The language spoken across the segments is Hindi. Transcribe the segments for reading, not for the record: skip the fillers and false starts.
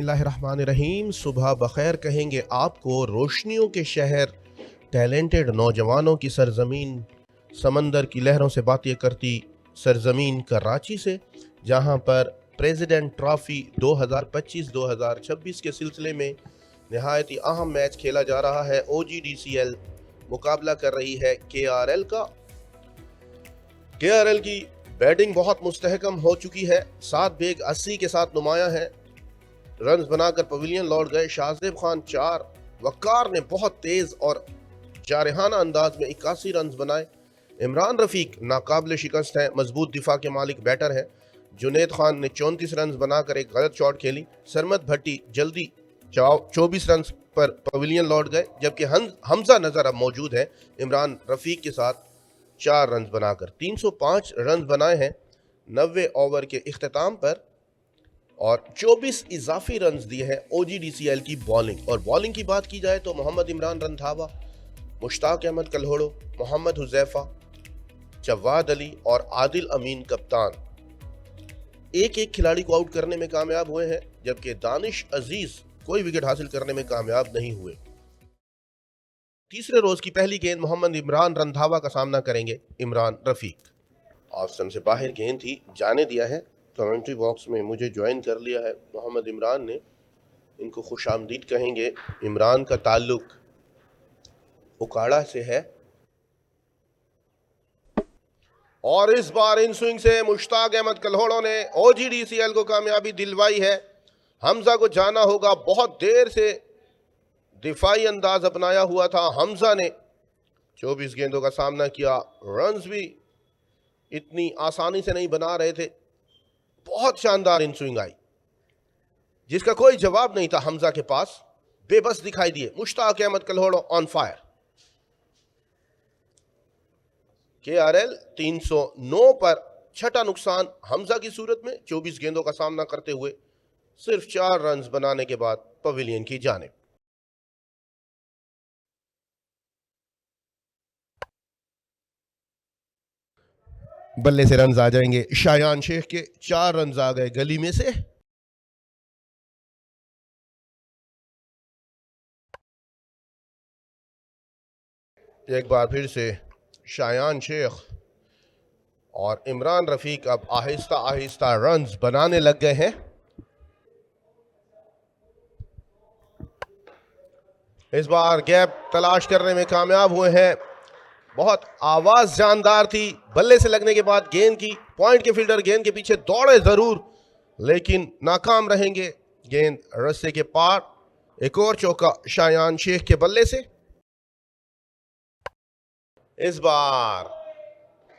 बिस्मिल्लाहिर्रहमानिर्रहीम। सुबह बखैर कहेंगे आपको। रोशनियों के शहर, टैलेंटेड नौजवानों की सरजमीन, समंदर की लहरों से बातें करती सरजमीन कराची से, जहां पर प्रेसिडेंट ट्रॉफी 2025-2026 के सिलसिले में नहायत ही अहम मैच खेला जा रहा है। OGDCL मुकाबला कर रही है KRL का। KRL की बैटिंग बहुत मुस्तहकम हो चुकी है। 7 बेग 80 के साथ नुमाया है। रन्स बनाकर पवेलियन लौट गए। शाहजेब खान 4, वक्कार ने बहुत तेज और जारहाना अंदाज में 81 रन्स बनाए। इमरान रफीक नाकाबिल शिकस्त है, मजबूत दिफा के मालिक बैटर है। जुनैद खान ने 34 रन्स बनाकर एक गलत शॉट खेली। सरमद भट्टी जल्दी 24 रन्स पर पवेलियन लौट गए, जबकि हमजा नजर अब मौजूद है इमरान रफीक के साथ 4 रन्स बनाकर 305 रन्स बनाए हैं 90 ओवर के इख्तिताम पर, और 24 इजाफी रन्स दिए हैं OGDCL की बॉलिंग। और बॉलिंग की बात की जाए तो मोहम्मद इमरान रंधावा, मुश्ताक अहमद कल्होड़ो, मोहम्मद हुजैफा, जवाद अली और आदिल अमीन कप्तान एक एक खिलाड़ी को आउट करने में कामयाब हुए हैं, जबकि दानिश अजीज कोई विकेट हासिल करने में कामयाब नहीं हुए। तीसरे रोज की पहली गेंद मोहम्मद इमरान रंधावा का सामना करेंगे इमरान रफीक। ऑफ स्टंप से बाहर गेंद थी, जाने दिया है। कमेंट्री बॉक्स में मुझे ज्वाइन कर लिया है मोहम्मद इमरान ने, इनको खुशामदीद कहेंगे। इमरान का ताल्लुक उकाड़ा से है और इस बार इन स्विंग से मुश्ताक अहमद कल्होड़ो ने OGDCL को कामयाबी दिलवाई है। हमजा को जाना होगा, बहुत देर से दिफाई अंदाज अपनाया हुआ था हमजा ने। 24 गेंदों का सामना किया, रन्स भी इतनी आसानी से नहीं बना रहे थे। बहुत शानदार इन स्विंग आई जिसका कोई जवाब नहीं था हमजा के पास, बेबस दिखाई दिए। Mushtaq Ahmed Kalhoro on fire. KRL 309 पर छठा नुकसान हमजा की सूरत में 24 गेंदों का सामना करते हुए सिर्फ 4 रन्स बनाने के बाद पवेलियन की जानिब। बल्ले से रन्स आ जाएंगे शायान शेख के। 4 रन्स आ गए गली में से। एक बार फिर से शायान शेख और इमरान रफीक अब आहिस्ता आहिस्ता रन्स बनाने लग गए हैं। इस बार गैप तलाश करने में कामयाब हुए हैं। बहुत आवाज जानदार थी। बल्ले से लगने के बाद गेंद की पॉइंट के फील्डर गेंद के पीछे दौड़े जरूर, लेकिन नाकाम रहेंगे। गेंद रस्से के पार। एक और चौका शायान शेख के बल्ले से। इस बार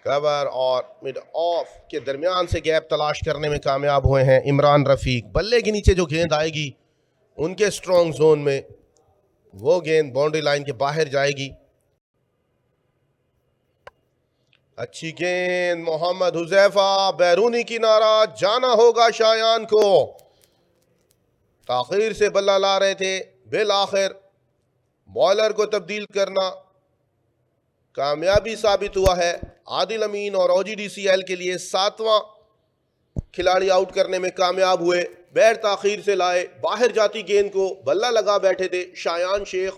कवर और मिड ऑफ के दरमियान से गैप तलाश करने में कामयाब हुए हैं इमरान रफीक। बल्ले के नीचे जो गेंद आएगी उनके स्ट्रॉन्ग जोन में, वो गेंद बाउंड्री लाइन के बाहर जाएगी। अच्छी गेंद मोहम्मद हुजैफा, बैरूनी किनारा, जाना होगा शायान को। ताखीर से बल्ला ला रहे थे, बिल आखिर बॉलर को तब्दील करना कामयाबी साबित हुआ है। आदिल अमीन और OGDCL के लिए 7वां खिलाड़ी आउट करने में कामयाब हुए। बैट ताखीर से लाए, बाहर जाती गेंद को बल्ला लगा बैठे थे शायान शेख।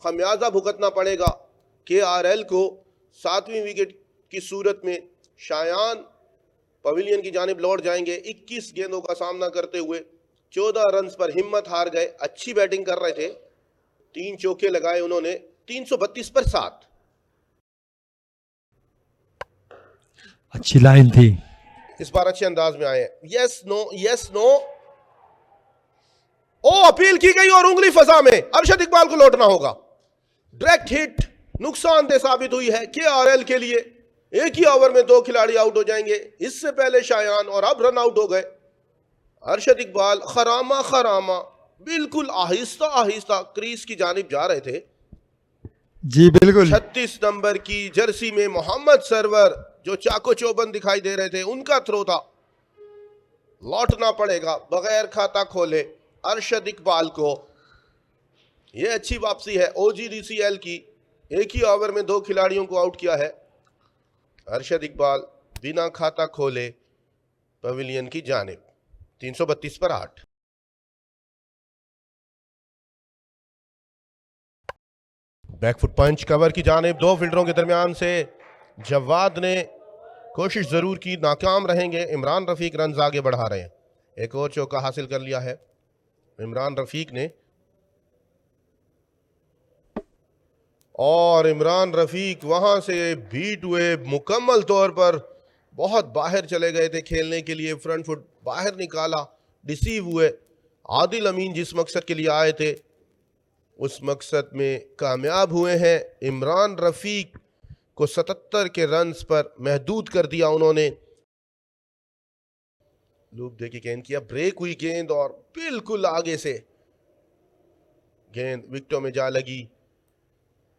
खमियाजा भुगतना पड़ेगा KRL को। 7वीं विकेट की सूरत में शायान पवेलियन की जानिब लौट जाएंगे। 21 गेंदों का सामना करते हुए 14 रन्स पर हिम्मत हार गए। अच्छी बैटिंग कर रहे थे, 3 चौके लगाए उन्होंने। 332 पर 7। अच्छी लाइन थी। इस बार अच्छे अंदाज में आए। Yes no yes no. Oh, appeal की गई और उंगली फजा में। अरशद इकबाल को लौटना होगा। डायरेक्ट हिट नुकसानदेह साबित हुई है KRL के लिए। एक ही ओवर में 2 खिलाड़ी आउट हो जाएंगे। इससे पहले शायान और अब रन आउट हो गए। अरशद इकबाल खरामा खरामा बिल्कुल आहिस्ता आहिस्ता क्रीज की जानिब जा रहे थे। जी बिल्कुल। 36 नंबर की जर्सी में मोहम्मद सरवर जो चाको चौबंद दिखाई दे रहे थे, उनका थ्रो था। लौटना पड़ेगा बगैर खाता खोले अरशद इकबाल को। यह अच्छी वापसी है OGDCL की। एक ही ओवर में 2 खिलाड़ियों को आउट किया है अरशद इकबाल बिना खाता खोले पवेलियन की जानिब। 332 पर 8। बैकफुट पंच कवर की जानिब दो फील्डरों के दरमियान से जवाद ने कोशिश जरूर की, नाकाम रहेंगे। इमरान रफीक रन आगे बढ़ा रहे हैं। एक और चौका हासिल कर लिया है इमरान रफीक ने, और इमरान रफीक वहां से बीट हुए मुकम्मल तौर पर, बहुत बाहर चले गए थे खेलने के लिए, फ्रंट फुट बाहर निकाला, डिसीव हुए। आदिल अमीन जिस मकसद के लिए आए थे उस मकसद में कामयाब हुए हैं। इमरान रफीक को 77 के रन्स पर महदूद कर दिया उन्होंने। लूप देके गेंद किया, ब्रेक हुई गेंद और बिल्कुल आगे से गेंद विकेटों में जा लगी।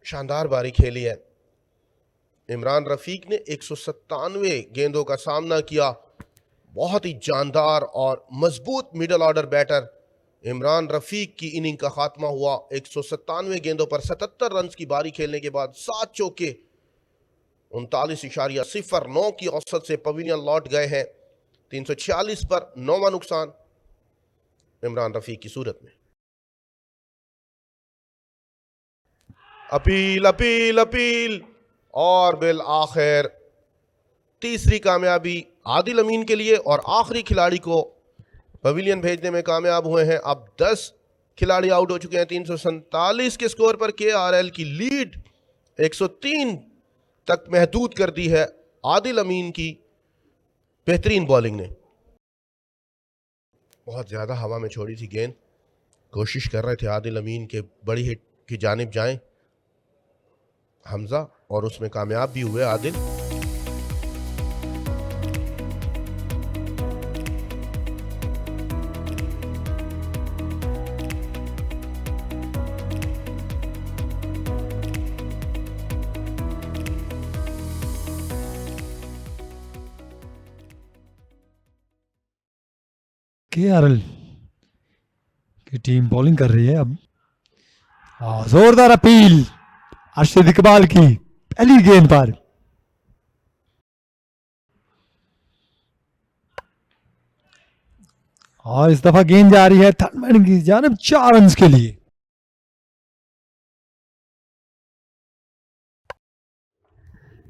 शानदार बारी खेली है। इमरान रफीक ने 197 गेंदों का सामना किया। बहुत ही जानदार और मजबूत middle order batter Imran Rafiq की इनिंग का खात्मा हुआ। 197 गेंदों पर 77 रन की बारी खेलने के बाद 7 चौके 39.09 की औसत से पवेलियन लौट गए हैं। 346 पर 9वां नुकसान इमरान रफीक की सूरत में। अपील अपील अपील और बिल आखिर तीसरी कामयाबी आदिल अमीन के लिए, और आखिरी खिलाड़ी को पवेलियन भेजने में कामयाब हुए हैं। अब 10 खिलाड़ी आउट हो चुके हैं। 347 के स्कोर पर केआरएल की लीड 103 तक महदूद कर दी है आदिल अमीन की बेहतरीन बॉलिंग ने। बहुत ज्यादा हवा में छोड़ी थी गेंद, कोशिश कर रहे थे आदिल अमीन के बड़ी हिट की जानिब जाएं हमजा, और उसमें कामयाब भी हुए आदिल। केआरएल की टीम बॉलिंग कर रही है अब। जोरदार अपील अर्शद इकबाल की पहली गेंद पर। और इस दफा गेंद जा रही है थर्डमैन की जानिब 4 रन के लिए।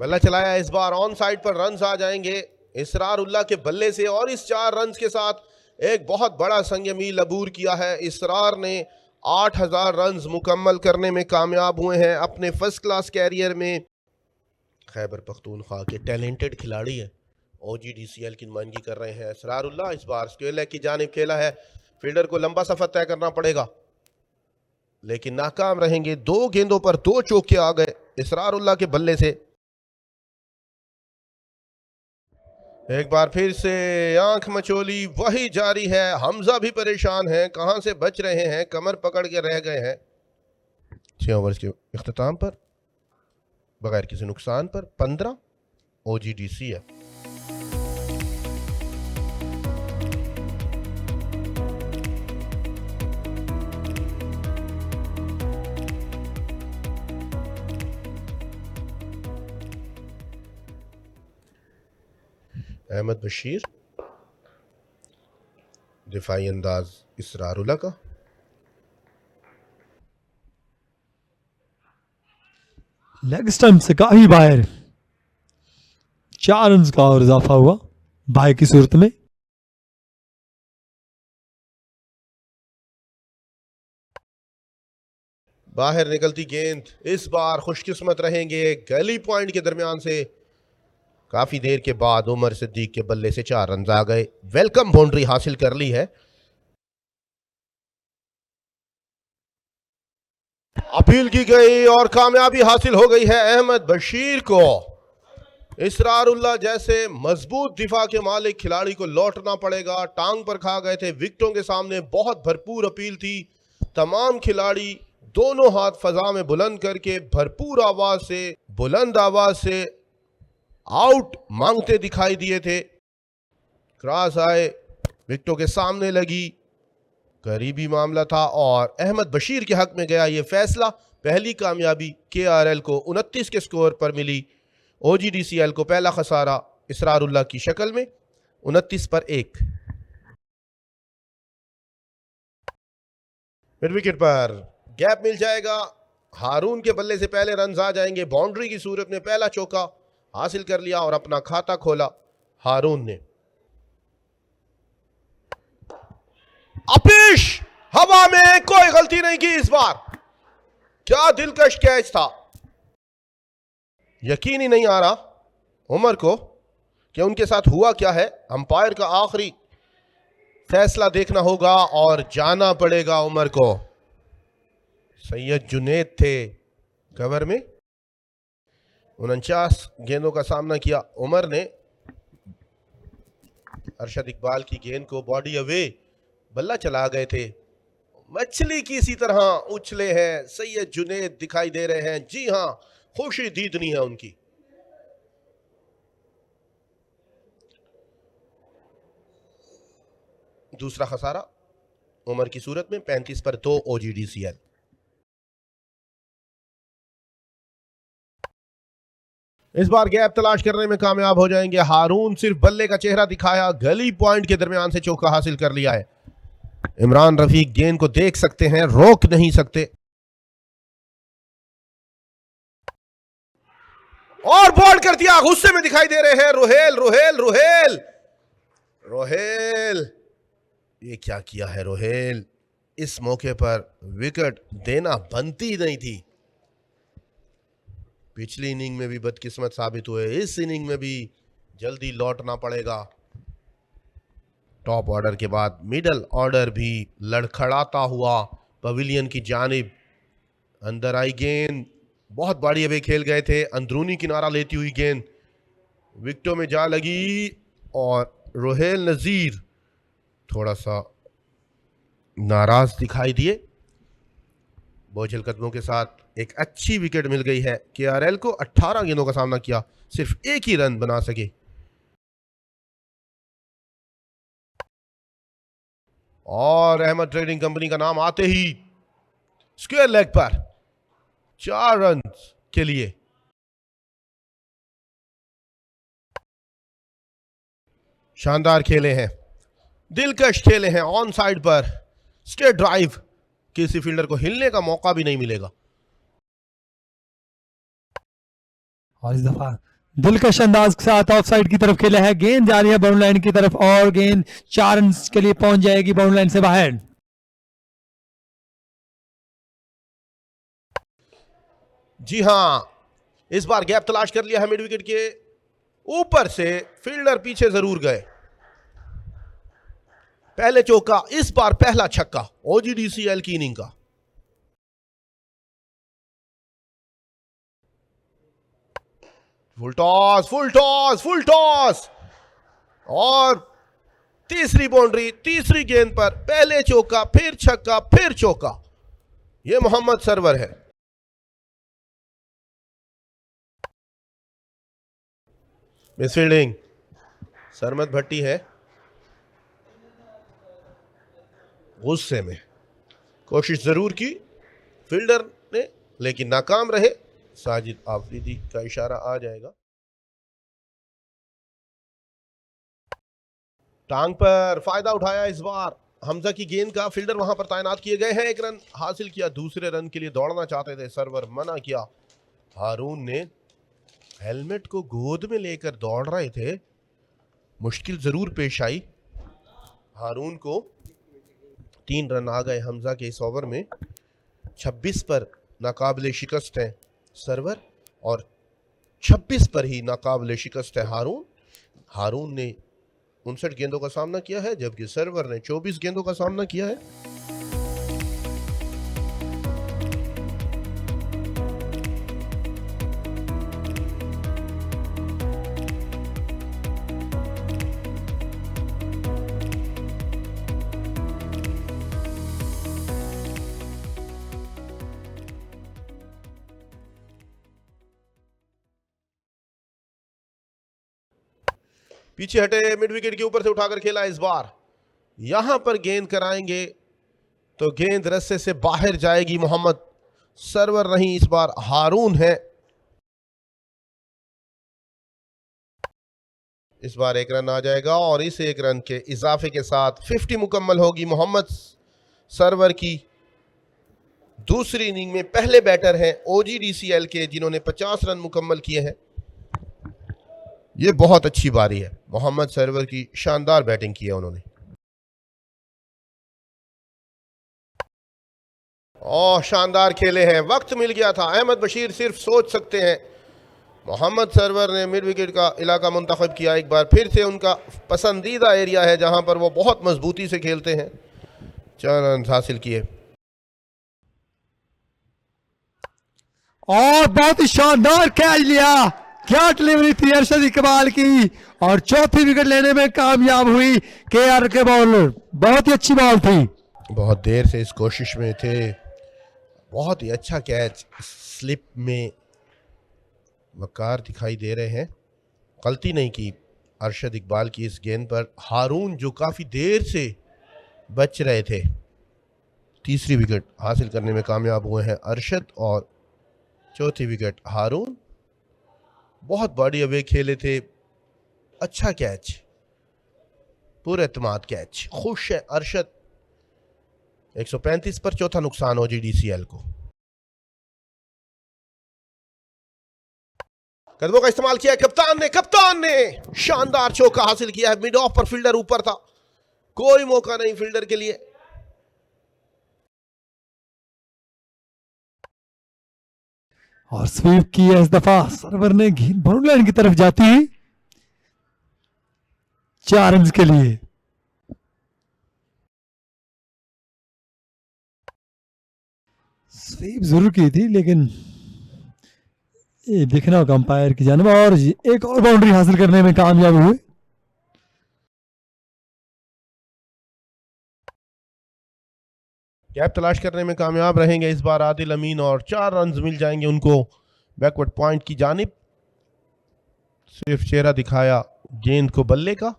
बल्ला चलाया, इस बार ऑन साइड पर रन आ जाएंगे इसरार उल्लाह के बल्ले से, और इस 4 रन के साथ एक बहुत बड़ा संग मील अबूर किया है। इसरार ने 8000 रन मुकम्मल करने में कामयाब हुए हैं अपने फर्स्ट क्लास कैरियर में। खैबर पख्तूनख्वा के टैलेंटेड खिलाड़ी है, OGDCL की नुमाइंदगी कर रहे हैं इसरारुल्लाह। इस बार स्क्वेयर लेग की जानिब खेला है, फील्डर को लंबा सफर तय करना पड़ेगा लेकिन नाकाम रहेंगे। 2 गेंदों पर 2 चौके आ गए इसरारुल्लाह के बल्ले से। एक बार फिर से आंख मचोली वही जारी है। हमजा भी परेशान है, कहां से बच रहे हैं, कमर पकड़ के रह गए हैं। 6 ओवर्स के इख्तिताम पर बगैर किसी नुकसान पर 15 OGDC है। अहमद बशीर दिफाई अंदाज इसरारुल्लाह का। लेग स्टंप से काफी बाहर 4 रन का और इजाफा हुआ बाय की सूरत में। बाहर निकलती गेंद, इस बार खुशकिस्मत रहेंगे। गली पॉइंट के दरमियान से काफी देर के बाद उमर सिद्दीक के बल्ले से 4 रन आ गए। वेलकम बाउंड्री हासिल कर ली है। अपील की गई और कामयाबी हासिल हो गई है अहमद बशीर को। इसरारुल्लाह जैसे मजबूत दिफा के मालिक खिलाड़ी को लौटना पड़ेगा। टांग पर खा गए थे, विकेटों के सामने बहुत भरपूर अपील थी। तमाम खिलाड़ी दोनों हाथ फजा में बुलंद करके भरपूर आवाज से, बुलंद आवाज से आउट मांगते दिखाई दिए थे। क्रॉस आए, विकेटों के सामने लगी, करीबी मामला था और अहमद बशीर के हक में गया ये फैसला। पहली कामयाबी केआरएल को 29 के स्कोर पर मिली। OGDCL को पहला खसारा इसरारुल्लाह की शक्ल में 29 पर 1। मिड विकेट पर गैप मिल जाएगा हारून के बल्ले से पहले रन आ जाएंगे। बाउंड्री की सूरत में पहला चौका हासिल कर लिया और अपना खाता खोला हारून ने। अपिश हवा में, कोई गलती नहीं की इस बार। क्या दिलकश कैच था। यकीन ही नहीं आ रहा उमर को कि उनके साथ हुआ क्या है। अंपायर का आखिरी फैसला देखना होगा और जाना पड़ेगा उमर को। सैयद जुनैद थे कवर में। 49 गेंदों का सामना किया उमर ने। अरशद इकबाल की गेंद को बॉडी अवे बल्ला चला गए थे। मछली की इसी तरह उछले हैं सैयद जुनैद दिखाई दे रहे हैं। जी हां, खुशी दीदनी है उनकी। दूसरा खसारा उमर की सूरत में 35 पर 2 OGDCL। इस बार गैप तलाश करने में कामयाब हो जाएंगे। हारून सिर्फ बल्ले का चेहरा दिखाया, गली पॉइंट के दरमियान से चौका हासिल कर लिया है। इमरान रफीक गेंद को देख सकते हैं, रोक नहीं सकते। और बॉल कर दिया, गुस्से में दिखाई दे रहे हैं रोहेल। रोहेल रोहेल रोहेल, ये क्या किया है रोहेल। इस मौके पर विकेट देना बनती नहीं थी। पिछली इनिंग में भी बदकिस्मत साबित हुए, इस इनिंग में भी जल्दी लौटना पड़ेगा। टॉप ऑर्डर के बाद मिडल ऑर्डर भी लड़खड़ाता हुआ पवेलियन की जानिब अंदर आई गेंद। बहुत बड़ी अवे खेल गए थे, अंदरूनी किनारा लेती हुई गेंद विकेटों में जा लगी और रोहेल नजीर थोड़ा सा नाराज दिखाई दिए। बोझल कदमों के साथ एक अच्छी विकेट मिल गई है। KRL को 18 गेंदों का सामना किया, सिर्फ एक ही रन बना सके। और अहमद ट्रेडिंग कंपनी का नाम आते ही स्क्वायर लेग पर 4 रन के लिए शानदार खेले हैं, दिलकश खेले हैं। ऑन साइड पर स्ट्रेट ड्राइव, किसी फील्डर को हिलने का मौका भी नहीं मिलेगा। और इस दफा दिलकश अंदाज के साथ ऑफ साइड की तरफ खेला है। गेंद जा रही है बाउंड्री लाइन की तरफ और गेंद 4 रन के लिए पहुंच जाएगी बाउंड्री लाइन से बाहर। जी हां, इस बार गैप तलाश कर लिया है मिड विकेट के ऊपर से। फील्डर पीछे जरूर गए। पहले चौका, इस बार पहला छक्का OGDCL की इनिंग का। Full toss full toss full toss और तीसरी बाउंड्री। तीसरी गेंद पर पहले चौका, फिर छक्का, फिर चौका। यह मोहम्मद सरवर है। मिस फील्डिंग सरमद भट्टी है, गुस्से में। कोशिश जरूर की फील्डर ने, लेकिन नाकाम रहे। साजिद आफरीदी का इशारा आ जाएगा। टांग पर फायदा उठाया इस बार हमजा की गेंद का। फील्डर वहां पर तैनात किए गए हैं। एक रन हासिल किया, दूसरे रन के लिए दौड़ना चाहते थे, सरवर मना किया। हारून ने हेलमेट को गोद में लेकर दौड़ रहे थे, मुश्किल जरूर पेश आई हारून को। 3 रन आ गए हमजा के इस ओवर में। 26 पर नाकाबिले शिकस्त है सरवर और 26 पर ही नाकाबिले शिकस्त है हारून। हारून ने 59 गेंदों का सामना किया है, जबकि सरवर ने 24 गेंदों का सामना किया है। पीछे हटे मिड विकेट के ऊपर से उठाकर खेला इस बार। यहां पर गेंद कराएंगे तो गेंद रस्से से बाहर जाएगी। मोहम्मद सरवर नहीं, इस बार हारून है। इस बार 1 रन आ जाएगा और इस 1 रन के इजाफे के साथ 50 मुकम्मल होगी मोहम्मद सरवर की। दूसरी इनिंग में पहले बैटर हैं OGDCL के, जिन्होंने 50 रन मुकम्मल किए हैं। ये बहुत अच्छी बारी है, मोहम्मद सरवर की शानदार बैटिंग की है उन्होंने। और शानदार खेले हैं, वक्त मिल गया था। अहमद बशीर सिर्फ सोच सकते हैं। मोहम्मद सरवर ने मिड विकेट का इलाका मुंतखब किया, एक बार फिर से उनका पसंदीदा एरिया है जहां पर वो बहुत मजबूती से खेलते हैं। 4 रन हासिल किए और बहुत ही शानदार कैच लिया। क्या डिलीवरी थी अरशद इकबाल की, और चौथी विकेट लेने में कामयाब हुई KR के बॉलर। बहुत ही अच्छी बॉल थी। बहुत देर से इस कोशिश में थे। बहुत ही अच्छा कैच, स्लिप में वकार दिखाई दे रहे हैं। गलती नहीं की अरशद इकबाल की इस गेंद पर। हारून जो काफ़ी देर से बच रहे थे, तीसरी विकेट हासिल करने में कामयाब हुए हैं अरशद, और चौथी विकेट हारून। बहुत बॉडी अवे खेले थे, अच्छा कैच, पूरे एतमाद कैच। खुश है अरशद। 135 पर चौथा नुकसान OGDCL को। कदमों का इस्तेमाल किया कप्तान ने शानदार चौका हासिल किया है। मिड ऑफ पर फील्डर ऊपर था, कोई मौका नहीं फील्डर के लिए। और स्वीप की है इस दफा। सरवर ने गेंद बाउंड्री लाइन की तरफ जाती हुई 4 रन के लिए। स्वीप जरूर की थी, लेकिन ये देखना होगा अंपायर की जानिब। और एक और बाउंड्री हासिल करने में कामयाब हुए। गैप तलाश करने में कामयाब रहेंगे इस बार आदिल अमीन, और 4 रन मिल जाएंगे उनको बैकवर्ड पॉइंट की जानिब। सिर्फ चेहरा दिखाया गेंद को बल्ले का।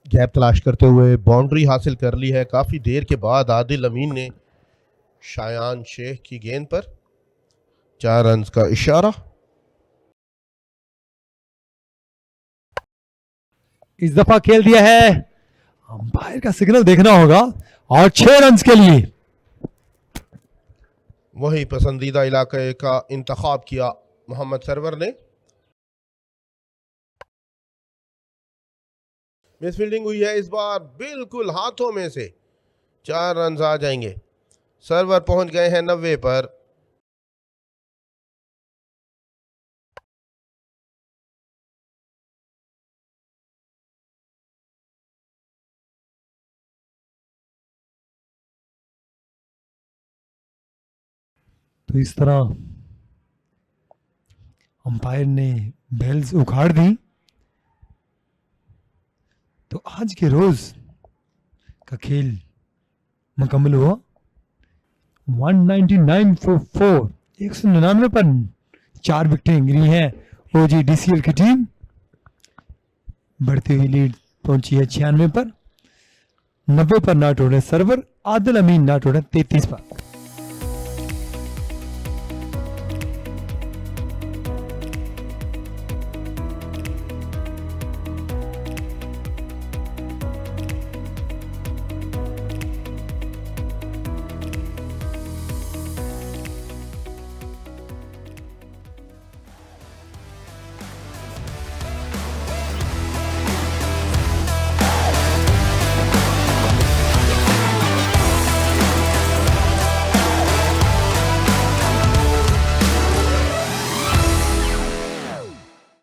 गैप तलाश करते हुए बाउंड्री हासिल कर ली है काफी देर के बाद आदिल अमीन ने शायान शेख की गेंद पर। 4 रन का इशारा। इस दफा खेल दिया है, अंपायर का सिग्नल देखना होगा। और 6 रन के लिए वही पसंदीदा इलाके का इंतखाब किया मोहम्मद सरवर ने। मिस फील्डिंग हुई है इस बार, बिल्कुल हाथों में से 4 रन आ जाएंगे। सरवर पहुंच गए हैं 90 पर। तो इस तरह अंपायर ने बेल्स उखाड़ दी। तो आज के रोज का खेल मुकम्मल हुआ। 199 for 4, 199 पर 4 विकेटें गिरी हैं OGDCL की टीम। बढ़ती हुई लीड पहुंची है 96 पर। 90 पर नॉट आउट है सरवर। आदिल अमीन नॉट आउट है 33 पर।